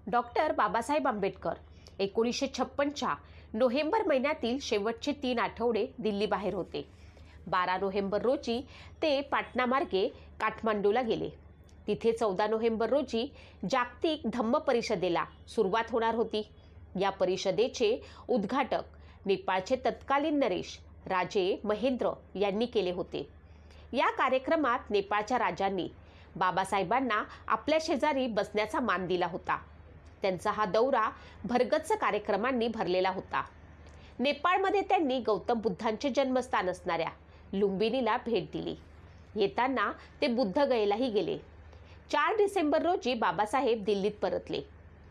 Doctor Babasaheb Ambedkar 1956च्या November महिन्यातील शेवटचे 3 आठवडे दिल्ली बाहेर होते. 12 नोव्हेंबर रोजी ते पाटणामार्गे काठमांडूला गेले. तिथे 14 नोव्हेंबर रोजी जागतिक धम्म परिषदेला सुरुवात होणार होती. या परिषदेचे उद्घाटक नेपाळचे तत्कालीन नरेश राजे महेंद्र यांनी केले होते. या कार्यक्रमात नेपाळच्या राजांनी बाबासाहेबांना आपल्या शेजारी बसण्याचा मान दिला होता. त्यांचा हा दौरा भरगच्च कार्यक्रमांनी भरलेला होता. नेपाळमध्ये त्यांनी गौतम बुद्धांचे जन्मस्थान असणाऱ्या लुंबिनीला भेट दिली. येताना ते बुद्धगयेलाही गेले. 4 डिसेंबर रोजी बाबासाहेब दिल्लीत परतले.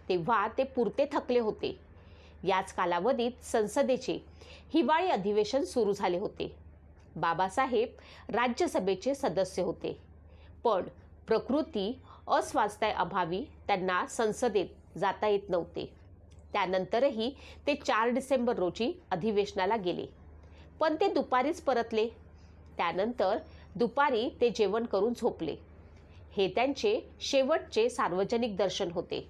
तेव्हा ते पुरते थकले होते. याच कालावधीत संसदेचे हिवाळी अधिवेशन सुरू झाले होते. बाबासाहेब राज्यसभेचे सदस्य होते, पण प्रकृती अस्वास्थ्याअभावी त्यांना संसदेत जाता येत नव्हते. त्यानंतरही ते 4 डिसेंबर रोजी अधिवेशनाला गेले, पण ते दुपारीच परतले. त्यानंतर दुपारी ते जेवण करून झोपले. हे त्यांचे शेवटचे सार्वजनिक दर्शन होते.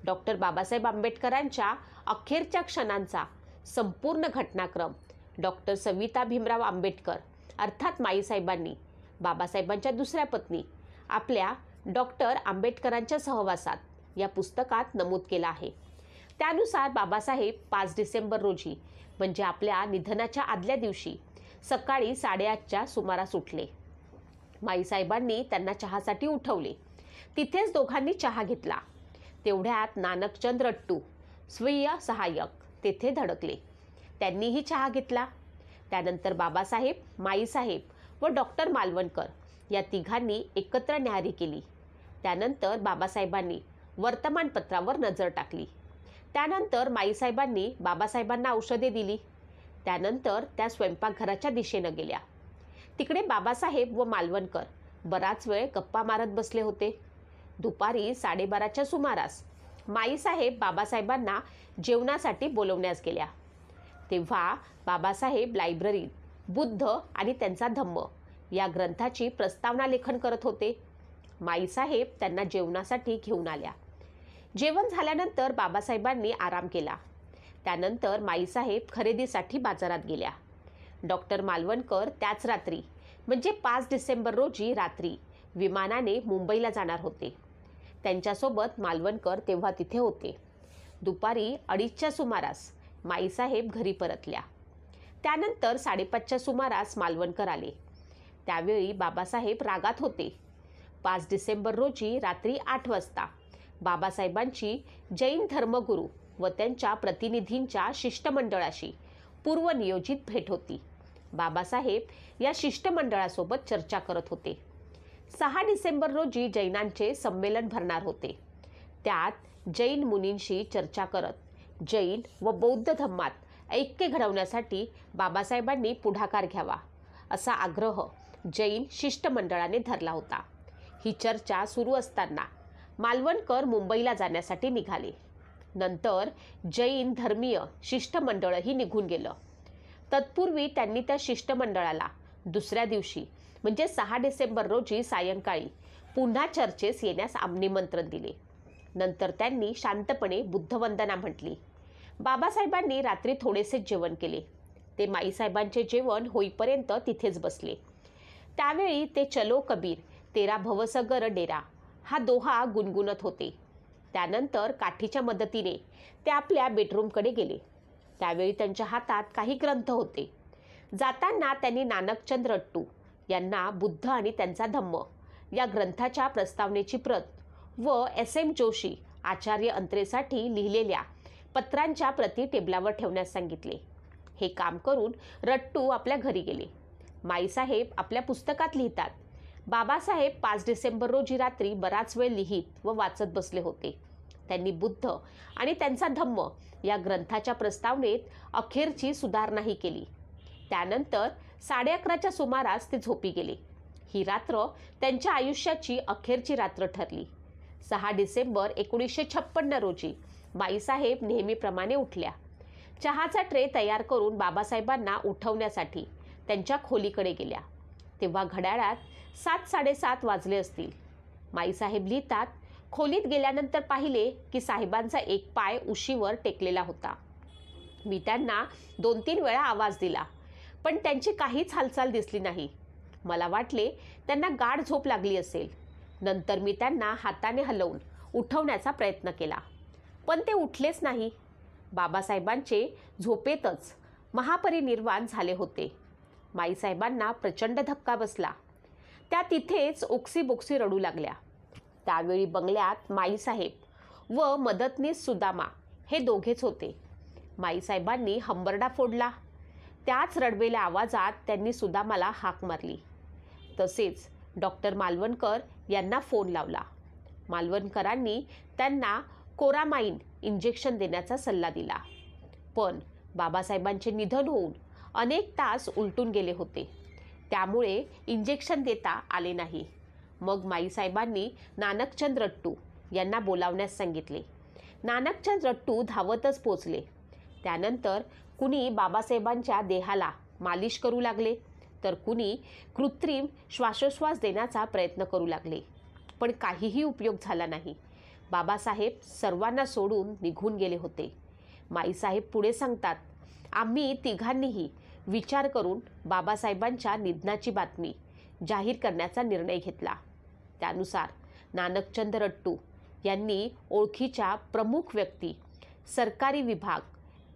डॉक्टर बाबासाहेब आंबेडकरांच्या अखेरच्या क्षणांचा संपूर्ण घटनाक्रम डॉक्टर सविता भीमराव आंबेडकर अर्थात माईसाहेबांनी बाबासाहेबांच्या दुसऱ्या पत्नी आपल्या डॉक्टर आंबेडकरांच्या सहवासात या पुस्तकात नमूद केला आहे. त्यानुसार बाबासाहेब 5 डिसेंबर रोजी म्हणजे आपल्या निधनाच्या आदल्या दिवशी सकाळी 8:30च्या सुमारास उठले. माईसाहेबांनी त्यांना चहासाठी उठवले. तिथेच दोघांनी चहा घेतला. तेवढ्यात नानकचंद रट्टू स्वीय सहाय्यक तेथे धडकले. त्यांनीही चहा घेतला. त्यानंतर बाबासाहेब, माईसाहेब व डॉक्टर मालवणकर या तिघांनी एकत्र न्याहारी केली. त्यानंतर बाबासाहेबांनी वर्तमानपत्रावर नजर टाकली. त्यानंतर माईसाहेबांनी बाबासाहेबांना औषधे दिली. त्यानंतर त्या स्वयंपाकघराच्या दिशेनं गेल्या. तिकडे बाबासाहेब व मालवणकर बराच वेळ गप्पा मारत बसले होते. दुपारी 12:30च्या सुमारास माईसाहेब बाबासाहेबांना जेवणासाठी बोलवण्यास गेल्या. तेव्हा बाबासाहेब लायब्ररीत बुद्ध आणि त्यांचा धम्म या ग्रंथाची प्रस्तावना लेखन करत होते. माईसाहेब त्यांना जेवणासाठी घेऊन आल्या. जेवण झाल्यानंतर बाबासाहेबांनी आराम केला. त्यानंतर माईसाहेब खरेदीसाठी बाजारात गेल्या. डॉक्टर मालवणकर त्याच रात्री म्हणजे 5 डिसेंबर रोजी रात्री विमानाने मुंबईला जाणार होते. त्यांच्यासोबत मालवणकर तेव्हा तिथे होते. दुपारी 2:30च्या सुमारास माईसाहेब घरी परतल्या. त्यानंतर 5:30च्या सुमारास मालवणकर आले. त्यावेळी बाबासाहेब रागात होते. 5 डिसेंबर रोजी रात्री 8 वाजता बाबासाहेबांची जैन धर्मगुरू व त्यांच्या प्रतिनिधींच्या शिष्टमंडळाशी पूर्वनियोजित भेट होती. बाबासाहेब या शिष्टमंडळासोबत चर्चा करत होते. 6 डिसेंबर रोजी जैनांचे संमेलन भरणार होते. त्यात जैन मुनींशी चर्चा करत जैन व बौद्ध धम्मात ऐक्य घडवण्यासाठी बाबासाहेबांनी पुढाकार घ्यावा असा आग्रह जैन शिष्टमंडळाने धरला होता. ही चर्चा सुरू असताना मालवणकर मुंबईला जाण्यासाठी निघाले. नंतर जैन धर्मीय शिष्टमंडळही निघून गेलं. तत्पूर्वी त्यांनी त्या शिष्टमंडळाला दुसऱ्या दिवशी म्हणजे 6 डिसेंबर रोजी सायंकाळी पुन्हा चर्चेस येण्यास निमंत्रण दिले. नंतर त्यांनी शांतपणे बुद्धवंदना म्हटली. बाबासाहेबांनी रात्री थोडेसेच जेवण केले. ते माईसाहेबांचे जेवण होईपर्यंत तिथेच बसले. त्यावेळी ते चलो कबीर तेरा भवसगर डेरा हा दोहा गुणगुणत होते. त्यानंतर काठीच्या मदतीने ते आपल्या बेडरूमकडे गेले. त्यावेळी त्यांच्या हातात काही ग्रंथ होते. जाताना त्यांनी नानकचंद रट्टू यांना बुद्ध आणि त्यांचा धम्म या ग्रंथाच्या प्रस्तावनेची प्रत व S.M. जोशी आचार्य अंतरेसाठी लिहिलेल्या पत्रांच्या प्रती टेबलावर ठेवण्यास सांगितले. हे काम करून रट्टू आपल्या घरी गेले. माईसाहेब आपल्या पुस्तकात लिहितात, बाबासाहेब 5 डिसेंबर रोजी रात्री बराच वेळ लिहित व वाचत बसले होते. त्यांनी बुद्ध आणि त्यांचा धम्म या ग्रंथाच्या प्रस्तावनेत अखेरची सुधारणाही केली. त्यानंतर 11:30च्या सुमारास ते झोपी गेले. ही रात्र त्यांच्या आयुष्याची अखेरची रात्र ठरली. 6 डिसेंबर 1956 रोजी माईसाहेब नेहमीप्रमाणे उठल्या. चहाचा ट्रे तयार करून बाबासाहेबांना उठवण्यासाठी त्यांच्या खोलीकडे गेल्या. तेव्हा घड्याळात 7:30 वाजले असतील. माईसाहेब लिहितात, खोलीत गेल्यानंतर पाहिले की साहेबांचा एक पाय उशीवर टेकलेला होता. मी त्यांना 2-3 वेळा आवाज दिला, पण त्यांची काहीच हालचाल दिसली नाही. मला वाटले त्यांना गाढ झोप लागली असेल. नंतर मी त्यांना हाताने हलवून उठवण्याचा प्रयत्न केला, पण ते उठलेच नाही. बाबासाहेबांचे झोपेतच महापरिनिर्वाण झाले होते. माईसाहेबांना प्रचंड धक्का बसला. त्या तिथेच ओक्सीबोक्सी रडू लागल्या. त्यावेळी बंगल्यात माईसाहेब व मदतनीस सुदामा हे दोघेच होते. माईसाहेबांनी हंबरडा फोडला. त्याच रडवेल्या आवाजात त्यांनी सुदामाला हाक मारली. तसेच डॉक्टर मालवणकर यांना फोन लावला. मालवणकरांनी त्यांना कोरामाइन इंजेक्शन देण्याचा सल्ला दिला. पण बाबासाहेबांचे निधन होऊन अनेक तास उलटून गेले होते, त्यामुळे इंजेक्शन देता आले नाही. मग माईसाहेबांनी नानकचंद रट्टू यांना बोलावण्यास सांगितले. नानकचंद रट्टू धावतच पोचले. त्यानंतर कुणी बाबासाहेबांच्या देहाला मालिश करू लागले, तर कुणी कृत्रिम श्वासोच्छ्वास देण्याचा प्रयत्न करू लागले. पण काहीही उपयोग झाला नाही. बाबासाहेब सर्वांना सोडून निघून गेले होते. माईसाहेब पुढे सांगतात, आम्ही तिघांनीही विचार करून बाबासाहेबांच्या निधनाची बातमी जाहीर करण्याचा निर्णय घेतला. त्यानुसार नानकचंद रट्टू यांनी ओळखीच्या प्रमुख व्यक्ती, सरकारी विभाग,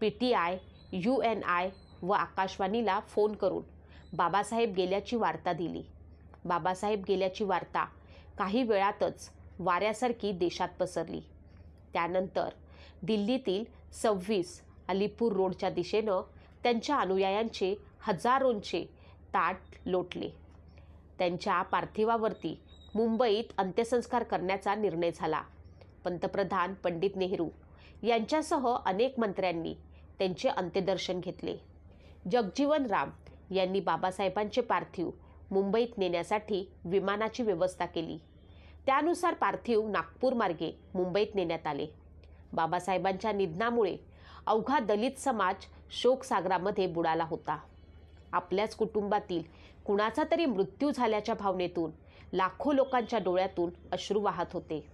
PTI, UNI व आकाशवाणीला फोन करून बाबासाहेब गेल्याची वार्ता दिली. बाबासाहेब गेल्याची वार्ता काही वेळातच वाऱ्यासारखी देशात पसरली. त्यानंतर दिल्लीतील 26 अलीपूर रोडच्या दिशेनं त्यांच्या अनुयायांचे हजारोंचे ताट लोटले. त्यांच्या पार्थिवावरती मुंबईत अंत्यसंस्कार करण्याचा निर्णय झाला. पंतप्रधान पंडित नेहरू यांच्यासह अनेक मंत्र्यांनी त्यांचे अंत्यदर्शन घेतले. जगजीवन राम यांनी बाबासाहेबांचे पार्थिव मुंबईत नेण्यासाठी विमानाची व्यवस्था केली. त्यानुसार पार्थिव नागपूर मार्गे मुंबईत नेण्यात आले. बाबासाहेबांच्या निधनामुळे अवघा दलित समाज शोकसागरामध्ये बुडाला होता. आपल्याच कुटुंबातील कुणाचा तरी मृत्यू झाल्याच्या भावनेतून लाखो लोकांच्या डोळ्यातून अश्रू वाहत होते.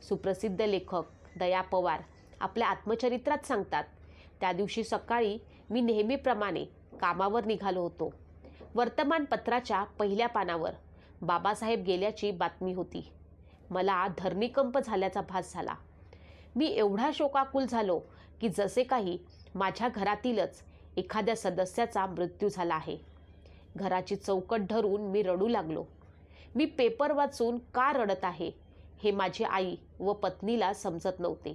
सुप्रसिद्ध लेखक दया पवार आपल्या आत्मचरित्रात सांगतात, त्या दिवशी सकाळी मी नेहमीप्रमाणे कामावर निघालो होतो. वर्तमानपत्राच्या पहिल्या पानावर बाबासाहेब गेल्याची बातमी होती. मला धरणीकंप झाल्याचा भास झाला. मी एवढा शोकाकुल झालो की जसे काही माझ्या घरातीलच एखाद्या सदस्याचा मृत्यू झाला आहे. घराची चौकट धरून मी रडू लागलो. मी पेपर वाचून का रडत आहे हे माझी आई व पत्नीला समजत नव्हते.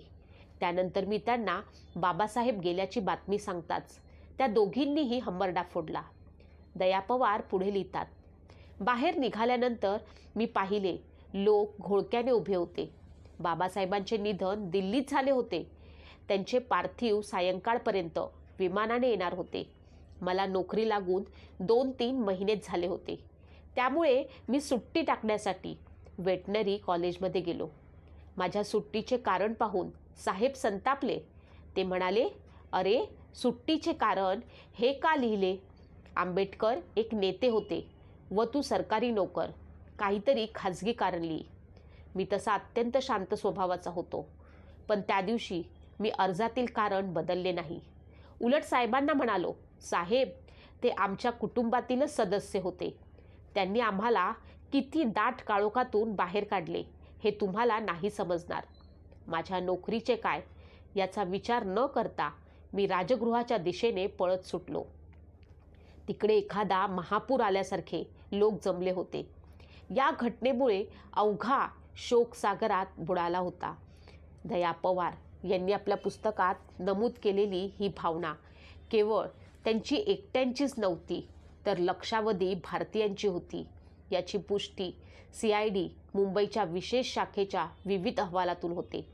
त्यानंतर मी त्यांना बाबासाहेब गेल्याची बातमी सांगताच त्या दोघींनीही हंबरडा फोडला. दया पवार पुढे लिहितात, बाहेर निघाल्यानंतर मी पाहिले लोक घोळक्याने उभे होते. बाबासाहेबांचे निधन दिल्लीत झाले होते. त्यांचे पार्थिव सायंकाळपर्यंत विमानाने येणार होते. मला नोकरी लागून 2-3 महिनेच झाले होते. त्यामुळे मी सुट्टी टाकण्यासाठी वेटनरी कॉलेजमध्ये गेलो. माझ्या सुट्टीचे कारण पाहून साहेब संतापले. ते म्हणाले, अरे सुट्टीचे कारण हे का लिहिले? आंबेडकर एक नेते होते व तू सरकारी नोकर, काहीतरी खाजगी कारण लिही. मी तसा अत्यंत शांत स्वभावाचा होतो, पण त्या दिवशी मी अर्जातील कारण बदलले नाही. उलट साहेबांना म्हणालो, साहेब ते आमच्या कुटुंबातीलच सदस्य होते. त्यांनी आम्हाला किती दाट काळोखातून बाहेर काढले हे तुम्हाला नाही समजणार. माझ्या नोकरीचे काय याचा विचार न करता मी राजगृहाच्या दिशेने पळत सुटलो. तिकडे एखादा महापूर आल्यासारखे लोक जमले होते. या घटनेमुळे अवघा शोकसागरात बुडाला होता. दया पवार यांनी आपल्या पुस्तकात नमूद केलेली ही भावना केवळ त्यांची एकट्यांचीच नव्हती, तर लक्षावधी भारतीयांची होती. याची पुष्टी CID मुंबईच्या विशेष शाखेच्या विविध अहवालातून होते.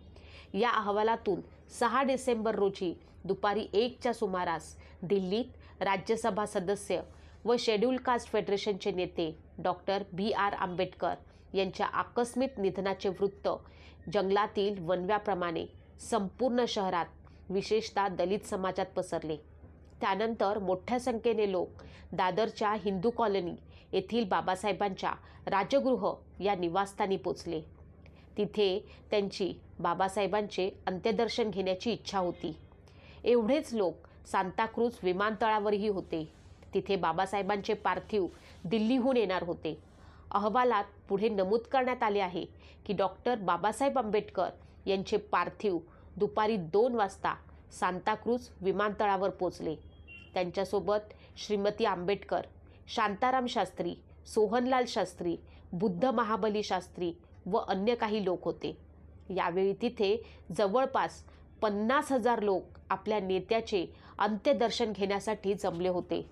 या अहवालातून 6 डिसेंबर रोजी दुपारी 1च्या सुमारास दिल्लीत राज्यसभा सदस्य व शेड्यूल कास्ट फेडरेशनचे नेते डॉक्टर BR आंबेडकर यांच्या आकस्मिक निधनाचे वृत्त जंगलातील वणव्याप्रमाणे संपूर्ण शहरात, विशेषतः दलित समाजात पसरले. त्यानंतर मोठ्या संख्येने लोक दादरच्या हिंदू कॉलनी येथील बाबासाहेबांच्या राजगृह या निवासस्थानी पोचले. तिथे त्यांची बाबासाहेबांचे अंत्यदर्शन घेण्याची इच्छा होती. एवढेच लोक सांताक्रूझ विमानतळावरही होते. तिथे बाबासाहेबांचे पार्थिव दिल्लीहून येणार होते. अहवालात पुढे नमूद करण्यात आले आहे की डॉक्टर बाबासाहेब आंबेडकर यांचे पार्थिव दुपारी 2 वाजता सांताक्रूझ विमानतळावर पोचले. त्यांच्यासोबत श्रीमती आंबेडकर, शांताराम शास्त्री, सोहनलाल शास्त्री, बुद्ध महाबली शास्त्री व अन्य काही लोक होते. यावेळी तिथे जवळपास 50,000 लोक आपल्या नेत्याचे अंत्यदर्शन घेण्यासाठी जमले होते.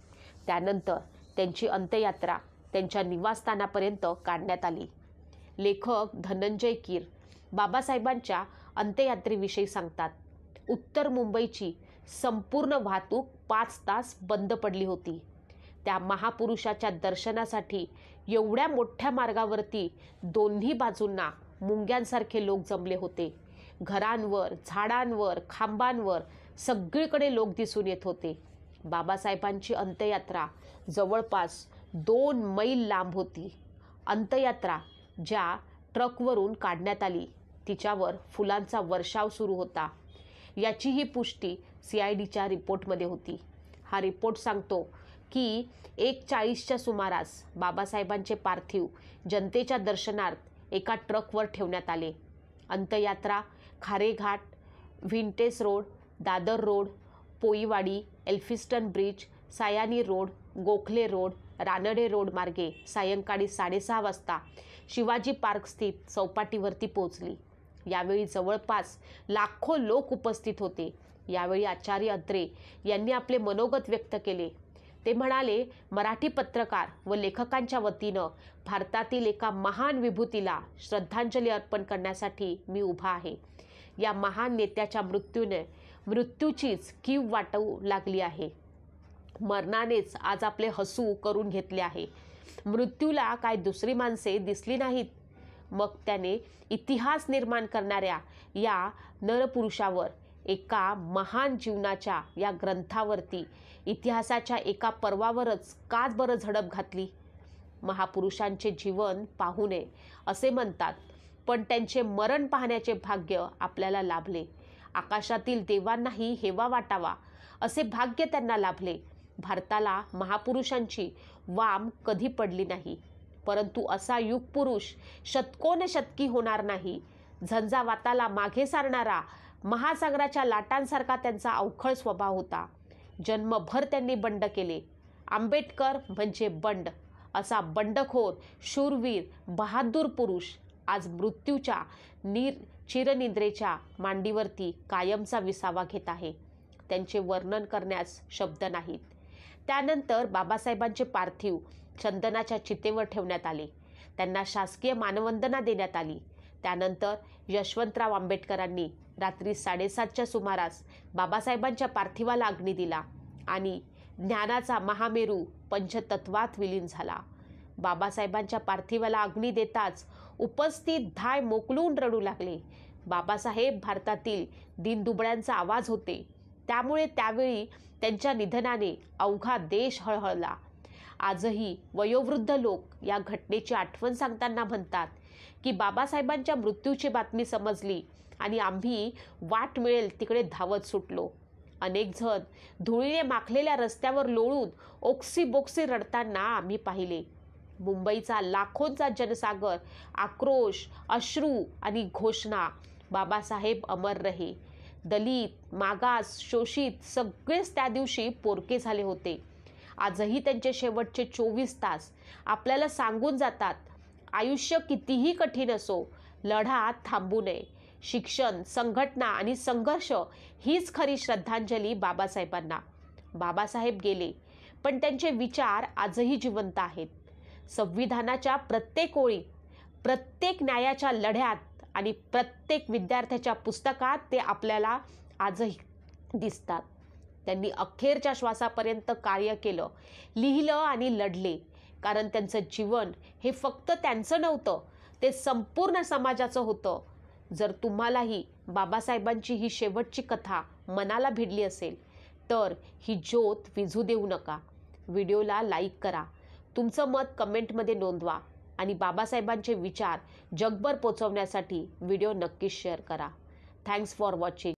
त्यानंतर त्यांची अंत्ययात्रा त्यांच्या निवासस्थानापर्यंत काढण्यात आली. लेखक धनंजय कीर बाबासाहेबांच्या अंत्ययात्रेविषयी सांगतात. उत्तर मुंबईची संपूर्ण वाहतूक 5 तास बंद पडली होती. त्या महापुरुषाच्या दर्शनासाठी एवढ्या मोठ्या मार्गावरती दोन्ही बाजूंना मुंग्यांसारखे लोक जमले होते. घरांवर, झाडांवर, खांबांवर सगळीकडे लोक दिसून येत होते. बाबासाहेबांची अंत्ययात्रा जवळपास 2 मैल लांब होती. अंत्ययात्रा ज्या ट्रकवरून काढण्यात आली तिच्यावर फुलांचा वर्षाव सुरू होता. याचीही पुष्टी CIDच्या रिपोर्टमध्ये होती. हा रिपोर्ट सांगतो की 1:40च्या सुमारास बाबासाहेबांचे पार्थिव जनतेच्या दर्शनार्थ एका ट्रकवर ठेवण्यात आले. अंत्ययात्रा खारेघाट, व्हिंटेज road, Dadar road, Poiwadi, Elphinstone bridge, Sayani road, Gokhale road, Ranade road मार्गे सायंकाळी 6:30 वाजता शिवाजी पार्क स्थित चौपाटीवरती पोहोचली. यावेळी जवळपास लाखो लोक उपस्थित होते. यावेळी आचार्य अत्रे यांनी आपले मनोगत व्यक्त केले. ते म्हणाले, मराठी पत्रकार व लेखकांच्या वतीनं भारतातील एका महान विभूतीला श्रद्धांजली अर्पण करण्यासाठी मी उभा आहे. या महान नेत्याच्या मृत्यूचीच कीव वाटू लागली आहे. मरणानेच आज आपले हसू करून घेतले आहे. मृत्यूला काय दुसरी माणसे दिसली नाहीत. मग त्याने इतिहास निर्माण करणाऱ्या या नरपुरुषावर एका महान जीवनाच्या या ग्रंथावरती इतिहासाच्या एका पर्वावरच काच बरं झडप घातली. महापुरुषांचे जीवन पाहू नये असे म्हणतात, पण त्यांचे मरण पाहण्याचे भाग्य आपल्याला लाभले. आकाशातील देवांनाही हेवा वाटावा असे भाग्य त्यांना लाभले. भारताला महापुरुषांची वाम कधी पडली नाही, परंतु असा युगपुरुष शतकोनशतकी होणार नाही. झंझावाताला मागे सारणारा महासागराच्या लाटांसारखा त्यांचा अवखळ स्वभाव होता. जन्मभर त्यांनी बंड केले. आंबेडकर म्हणजे बंड. असा बंडखोर, शूरवीर, बहादूर पुरुष आज मृत्यूच्या चिरनिद्रेच्या मांडीवरती कायमचा विसावा घेत आहे. त्यांचे वर्णन करण्यास शब्द नाहीत. त्यानंतर बाबासाहेबांचे पार्थिव चंदनाच्या चितेवर ठेवण्यात आले. त्यांना शासकीय मानवंदना देण्यात आली. त्यानंतर यशवंतराव आंबेडकरांनी रात्री 7:30च्या सुमारास बाबासाहेबांच्या पार्थिवाला अग्नी दिला आणि ज्ञानाचा महामेरू पंचतत्वात विलीन झाला. बाबासाहेबांच्या पार्थिवाला अग्नी देताच उपस्थित धाय मोकलून रडू लागले. बाबासाहेब भारतातील दीनदुबळ्यांचा आवाज होते. त्यामुळे त्यावेळी त्यांच्या निधनाने अवघा देश हळहळला. आजही वयोवृद्ध लोक या घटनेची आठवण सांगताना म्हणतात की बाबासाहेबांच्या मृत्यूची बातमी समजली आणि आम्ही वाट मिळेल तिकडे धावत सुटलो. अनेक जण धुळीने माखलेल्या रस्त्यावर लोळून ओक्सीबोक्सी रडताना आम्ही पाहिले. मुंबईचा लाखोंचा जनसागर, आक्रोश, अश्रू आणि घोषणा, बाबासाहेब अमर रहे. दलित, मागास, शोषित सगळेच त्या दिवशी पोरके झाले होते. आजही त्यांचे शेवटचे 24 तास आपल्याला सांगून जातात, आयुष्य कितीही कठीण असो, लढा थांबू नये. शिक्षण, संघटना आणि संघर्ष हीच खरी श्रद्धांजली बाबासाहेबांना. बाबासाहेब गेले, पण त्यांचे विचार आजही जिवंत आहेत. संविधानाच्या प्रत्येक ओळीत, प्रत्येक न्यायाच्या लढ्यात आणि प्रत्येक विद्यार्थ्याच्या पुस्तकात ते आपल्याला आजही दिसतात. त्यांनी अखेरच्या श्वासापर्यंत कार्य केलं, लिहिलं आणि लढले. कारण त्यांचं जीवन हे फक्त त्यांचं नव्हतं, ते संपूर्ण समाजाचं होतं. जर तुम्हालाही बाबासाहेबांची ही शेवटची कथा मनाला भिडली असेल तर ही ज्योत विझू देऊ नका. व्हिडिओला लाईक करा. तुमचं मत कमेंटमध्ये नोंदवा. आणि बाबासाहेबांचे विचार जगभर पोचवण्यासाठी व्हिडिओ नक्कीच शेअर करा. Thanks for watching.